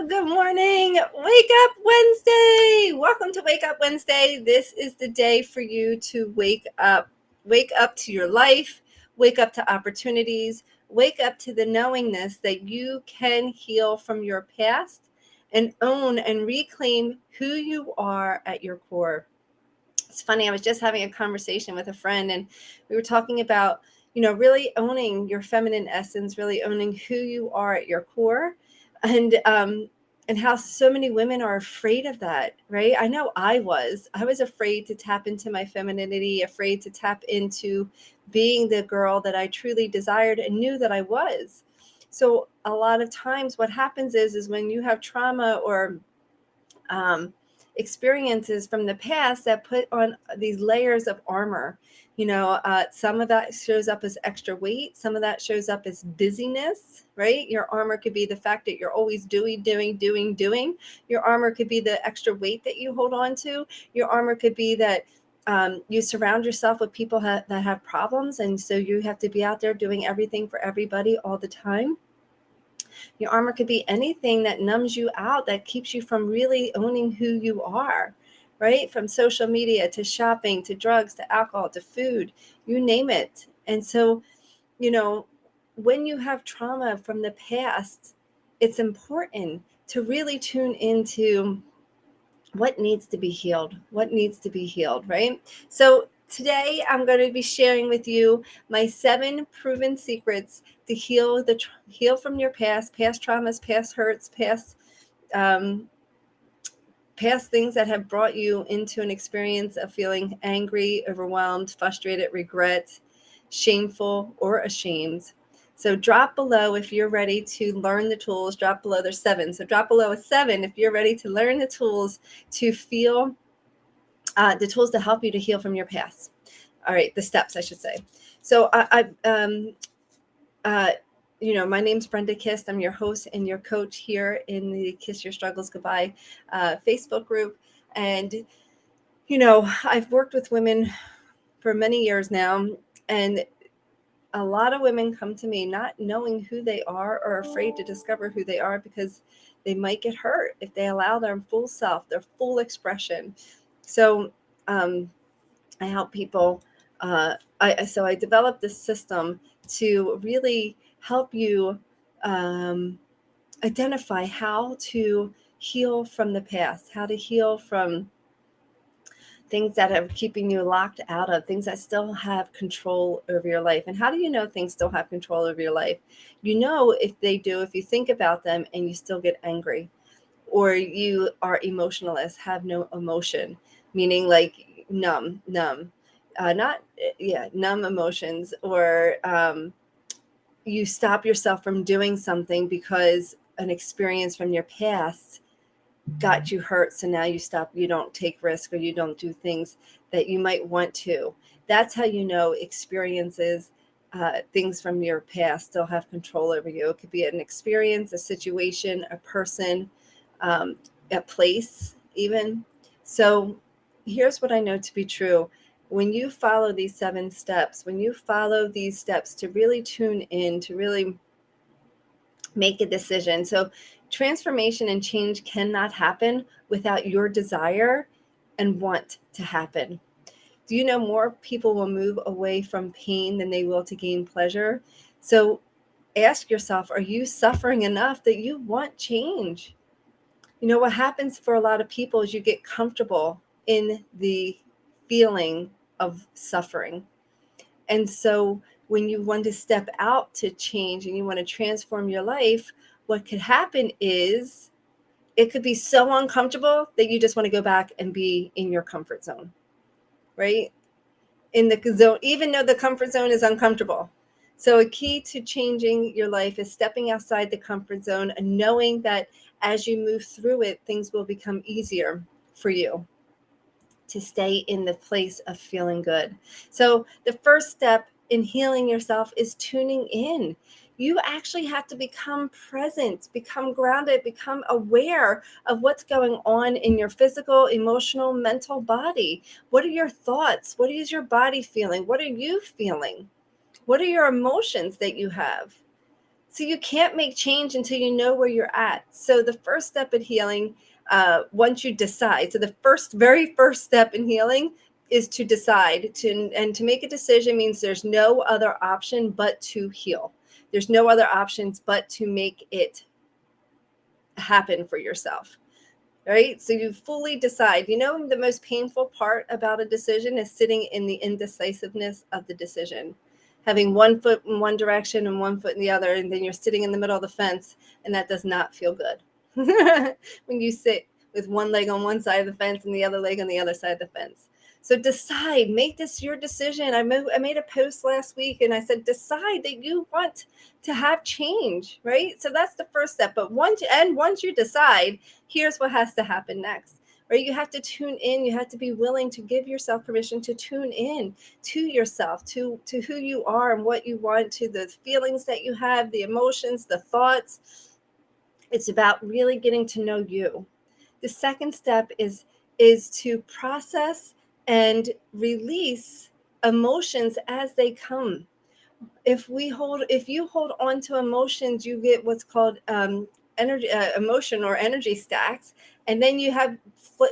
Good morning. Wake Up Wednesday. Welcome to Wake Up Wednesday. This is the day for you to wake up. Wake up to your life. Wake up to opportunities. Wake up to the knowingness that you can heal from your past and own and reclaim who you are at your core. It's funny, I was just having a conversation with a friend and we were talking about, really owning your feminine essence, really owning who you are at your core, and how so many women are afraid of that, right? I know I was afraid to tap into my femininity, afraid to tap into being the girl that I truly desired and knew that I was. So a lot of times what happens is when you have trauma or um, experiences from the past that put on these layers of armor. Some of that shows up as extra weight. Some of that shows up as busyness, right? Your armor could be the fact that you're always doing. Your armor could be the extra weight that you hold on to. Your armor could be that you surround yourself with people that have problems. And so you have to be out there doing everything for everybody all the time. Your armor could be anything that numbs you out, that keeps you from really owning who you are, right? From social media to shopping to drugs to alcohol to food, you name it. And so, you know, when you have trauma from the past, it's important to really tune into what needs to be healed, right? So today I'm going to be sharing with you my 7 proven secrets to heal from your past traumas, past hurts, um, past things that have brought you into an experience of feeling angry, overwhelmed, frustrated, regret, shameful, or ashamed. So drop below if you're ready to learn the tools. Drop below, there's 7. So drop below a 7 if you're ready to learn the tools to feel, the tools to help you to heal from your past. All right, the steps, I should say. So uh, my name's Brenda Kist. I'm your host and your coach here in the Kiss Your Struggles Goodbye Facebook group. And, I've worked with women for many years now, and a lot of women come to me not knowing who they are or afraid to discover who they are because they might get hurt if they allow their full self, their full expression. So I help people. I developed this system to really help you identify how to heal from the past, how to heal from things that are keeping you locked out of, things that still have control over your life. And how do you know things still have control over your life? You know if they do, if you think about them and you still get angry, or you are emotionless, have no emotion, meaning like numb, not, yeah, numb emotions, or you stop yourself from doing something because an experience from your past got you hurt. So now you don't take risk, or you don't do things that you might want to. That's how you know experiences, things from your past still have control over you. It could be an experience, a situation, a person, a place, even. So here's what I know to be true. When you follow these 7 steps, when you follow these steps to really tune in, to really make a decision. So transformation and change cannot happen without your desire and want to happen. Do you know more people will move away from pain than they will to gain pleasure? So ask yourself, are you suffering enough that you want change? What happens for a lot of people is you get comfortable in the feeling of suffering. And so when you want to step out to change and you want to transform your life, what could happen is it could be so uncomfortable that you just want to go back and be in your comfort zone, right? In the zone, even though the comfort zone is uncomfortable. So a key to changing your life is stepping outside the comfort zone and knowing that as you move through it, things will become easier for you to stay in the place of feeling good. So the first step in healing yourself is tuning in. You actually have to become present, become grounded, become aware of what's going on in your physical, emotional, mental body. What are your thoughts? What is your body feeling? What are you feeling? What are your emotions that you have? So you can't make change until you know where you're at. So the first step in healing, once you decide, so the very first step in healing is to decide and to make a decision means there's no other option but to heal. There's no other options but to make it happen for yourself. Right? So you fully decide. The most painful part about a decision is sitting in the indecisiveness of the decision, having one foot in one direction and one foot in the other, and then you're sitting in the middle of the fence, and that does not feel good. When you sit with one leg on one side of the fence and the other leg on the other side of the fence. So decide, make this your decision. I made a post last week and I said, decide that you want to have change, right? So that's the first step. But once you decide, here's what has to happen next, right? You have to tune in. You have to be willing to give yourself permission to tune in to yourself, to who you are and what you want, to the feelings that you have, the emotions, the thoughts. It's about really getting to know you. The second step is to process and release emotions as they come. If you hold on to emotions, you get what's called energy emotion or energy stacks, and then you have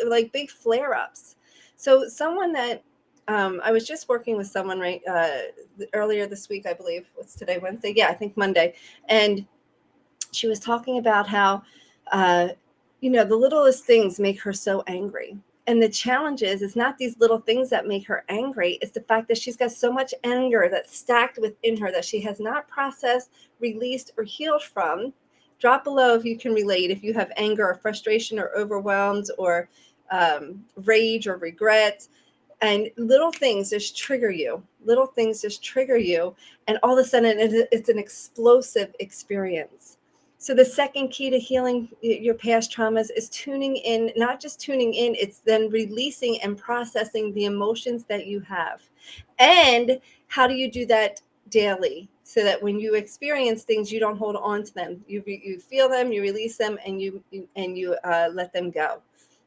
like big flare-ups. So someone that I was just working with someone right earlier this week, I believe. What's today, Wednesday? Yeah, I think Monday. And she was talking about how uh, the littlest things make her so angry. And the challenge is, it's not these little things that make her angry. It's the fact that she's got so much anger that's stacked within her that she has not processed, released, or healed from. Drop below if you can relate, if you have anger or frustration or overwhelmed or rage or regret. And little things just trigger you. Little things just trigger you. And all of a sudden, it's an explosive experience. So the second key to healing your past traumas is tuning in, not just tuning in, it's then releasing and processing the emotions that you have. And how do you do that daily? So that when you experience things, you don't hold on to them. You feel them, you release them, and you let them go,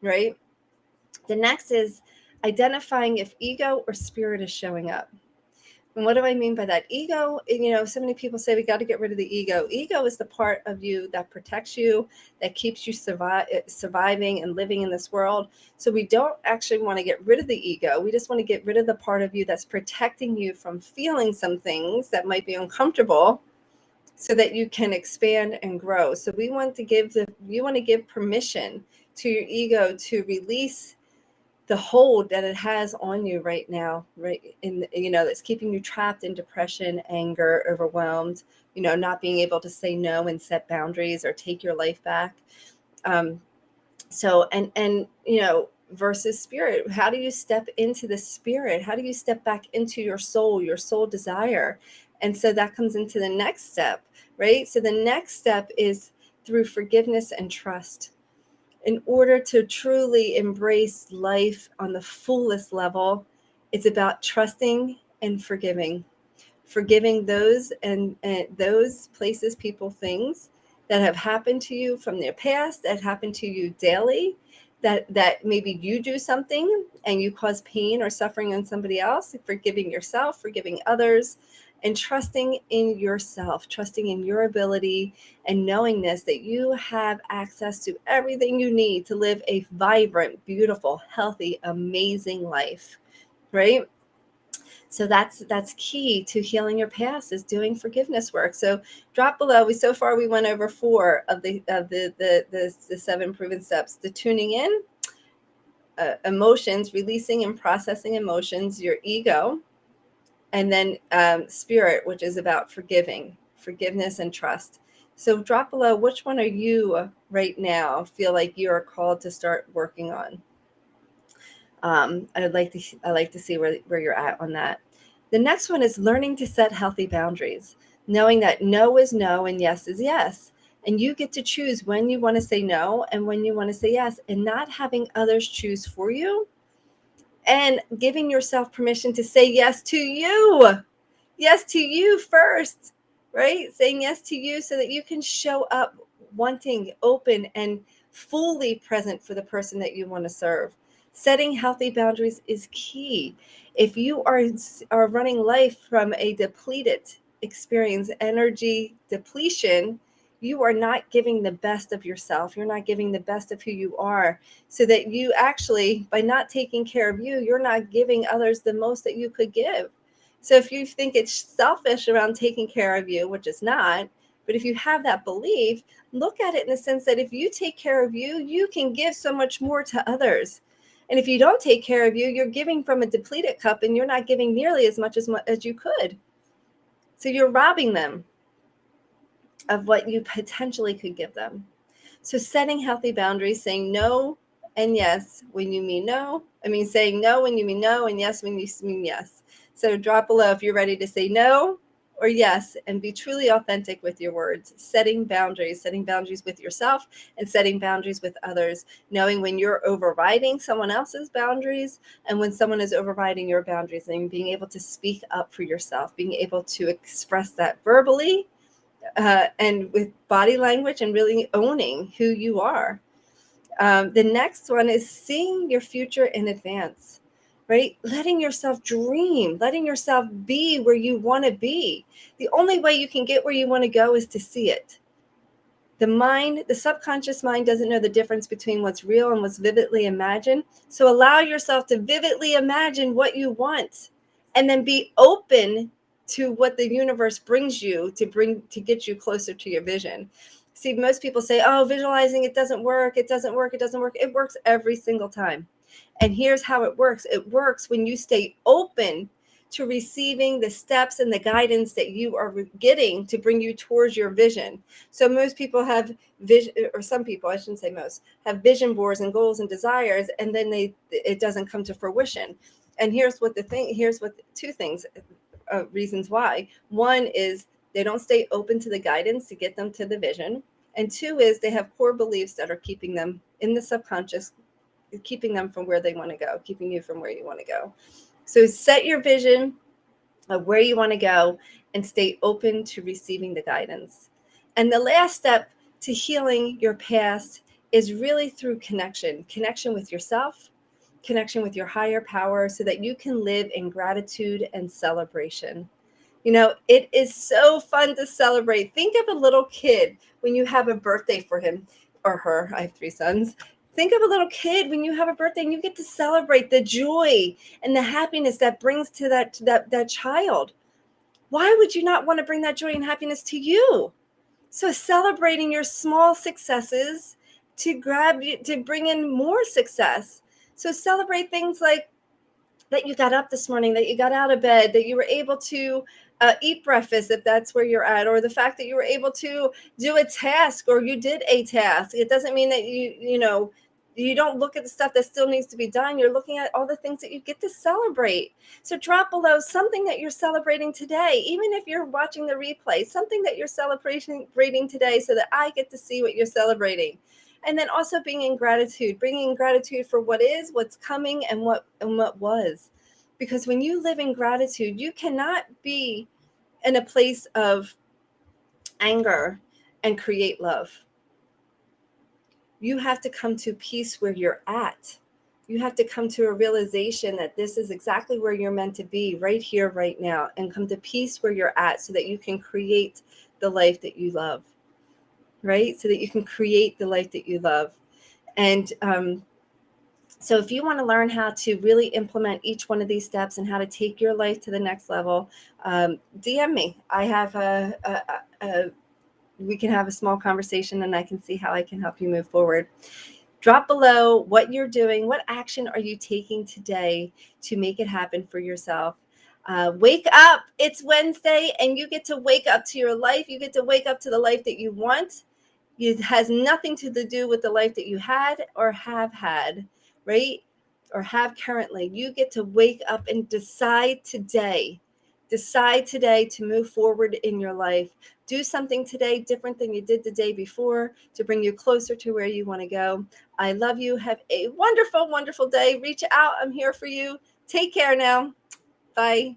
right? The next is identifying if ego or spirit is showing up. And what do I mean by that? Ego, so many people say we got to get rid of the ego. Ego is the part of you that protects you, that keeps you surviving and living in this world. So we don't actually want to get rid of the ego. We just want to get rid of the part of you that's protecting you from feeling some things that might be uncomfortable so that you can expand and grow. So you want to give permission to your ego to release the hold that it has on you right now, right? That's keeping you trapped in depression, anger, overwhelmed, not being able to say no and set boundaries or take your life back. Versus spirit. How do you step into the spirit? How do you step back into your soul desire? And so that comes into the next step, right? So the next step is through forgiveness and trust. In order to truly embrace life on the fullest level, it's about trusting and forgiving those and those places, people, things that have happened to you from their past, that happen to you daily, that maybe you do something and you cause pain or suffering on somebody else. Forgiving yourself, forgiving others, and trusting in yourself, trusting in your ability and knowing this, that you have access to everything you need to live a vibrant, beautiful, healthy, amazing life, right? So that's key to healing your past, is doing forgiveness work. So drop below. So far we went over 4 of the 7 proven steps: the tuning in, emotions, releasing and processing emotions, your ego, and then spirit, which is about forgiveness and trust. So drop below, which one are you right now feel like you are called to start working on? I'd like to see where you're at on that. The next one is learning to set healthy boundaries, knowing that no is no and yes is yes. And you get to choose when you want to say no and when you want to say yes, and not having others choose for you, and giving yourself permission to say yes to you. Yes to you first, right? Saying yes to you so that you can show up wanting, open, and fully present for the person that you want to serve. Setting healthy boundaries is key. If you are running life from a depleted experience energy depletion, you are not giving the best of yourself. You're not giving the best of who you are. So that you actually, by not taking care of you, you're not giving others the most that you could give. So if you think it's selfish around taking care of you, which is not, but if you have that belief, look at it in the sense that if you take care of you, you can give so much more to others. And if you don't take care of you, you're giving from a depleted cup and you're not giving nearly as much as you could. So you're robbing them of what you potentially could give them. So setting healthy boundaries, saying no and yes when you mean no. Saying no when you mean no and yes when you mean yes. So drop below if you're ready to say no or yes and be truly authentic with your words. Setting boundaries with yourself and setting boundaries with others, knowing when you're overriding someone else's boundaries and when someone is overriding your boundaries, and being able to speak up for yourself, being able to express that verbally and with body language, and really owning who you are. The next one is seeing your future in advance, right? Letting yourself dream, letting yourself be where you want to be. The only way you can get where you want to go is to see it. The subconscious mind doesn't know the difference between what's real and what's vividly imagined. So allow yourself to vividly imagine what you want and then be open to what the universe brings you to get you closer to your vision. See, most people say, oh, visualizing, it doesn't work. It doesn't work. It doesn't work. It works every single time. And here's how it works. It works when you stay open to receiving the steps and the guidance that you are getting to bring you towards your vision. So most people have vision, or some people, I shouldn't say most, have vision boards and goals and desires, and then it doesn't come to fruition. And here's what two things, reasons why. One is they don't stay open to the guidance to get them to the vision. And two is they have core beliefs that are keeping them in the subconscious, keeping them from where they want to go, keeping you from where you want to go. So set your vision of where you want to go and stay open to receiving the guidance. And the last step to healing your past is really through connection with yourself, connection with your higher power, so that you can live in gratitude and celebration. You know, it is so fun to celebrate. Think of a little kid when you have a birthday for him or her. I have 3 sons. Think of a little kid when you have a birthday and you get to celebrate the joy and the happiness that brings to that child. Why would you not want to bring that joy and happiness to you? So celebrating your small successes to bring in more success. So celebrate things like that you got up this morning, that you got out of bed, that you were able to eat breakfast, if that's where you're at, or the fact that you were able to do a task, or you did a task. It doesn't mean that you don't look at the stuff that still needs to be done. You're looking at all the things that you get to celebrate. So drop below something that you're celebrating today, even if you're watching the replay, something that you're celebrating today, so that I get to see what you're celebrating. And then also bringing in gratitude for what is, what's coming, and what was. Because when you live in gratitude, you cannot be in a place of anger and create love. You have to come to peace where you're at. You have to come to a realization that this is exactly where you're meant to be, right here, right now, and come to peace where you're at, so that you can create the life that you love. Right? So that you can create the life that you love. And so if you want to learn how to really implement each one of these steps and how to take your life to the next level, DM me. I have we can have a small conversation and I can see how I can help you move forward. Drop below what you're doing. What action are you taking today to make it happen for yourself? Wake up. It's Wednesday and you get to wake up to your life. You get to wake up to the life that you want. It has nothing to do with the life that you had or have had, right? Or have currently. You get to wake up and decide today to move forward in your life. Do something today different than you did the day before to bring you closer to where you want to go. I love you. Have a wonderful, wonderful day. Reach out. I'm here for you. Take care now. Bye.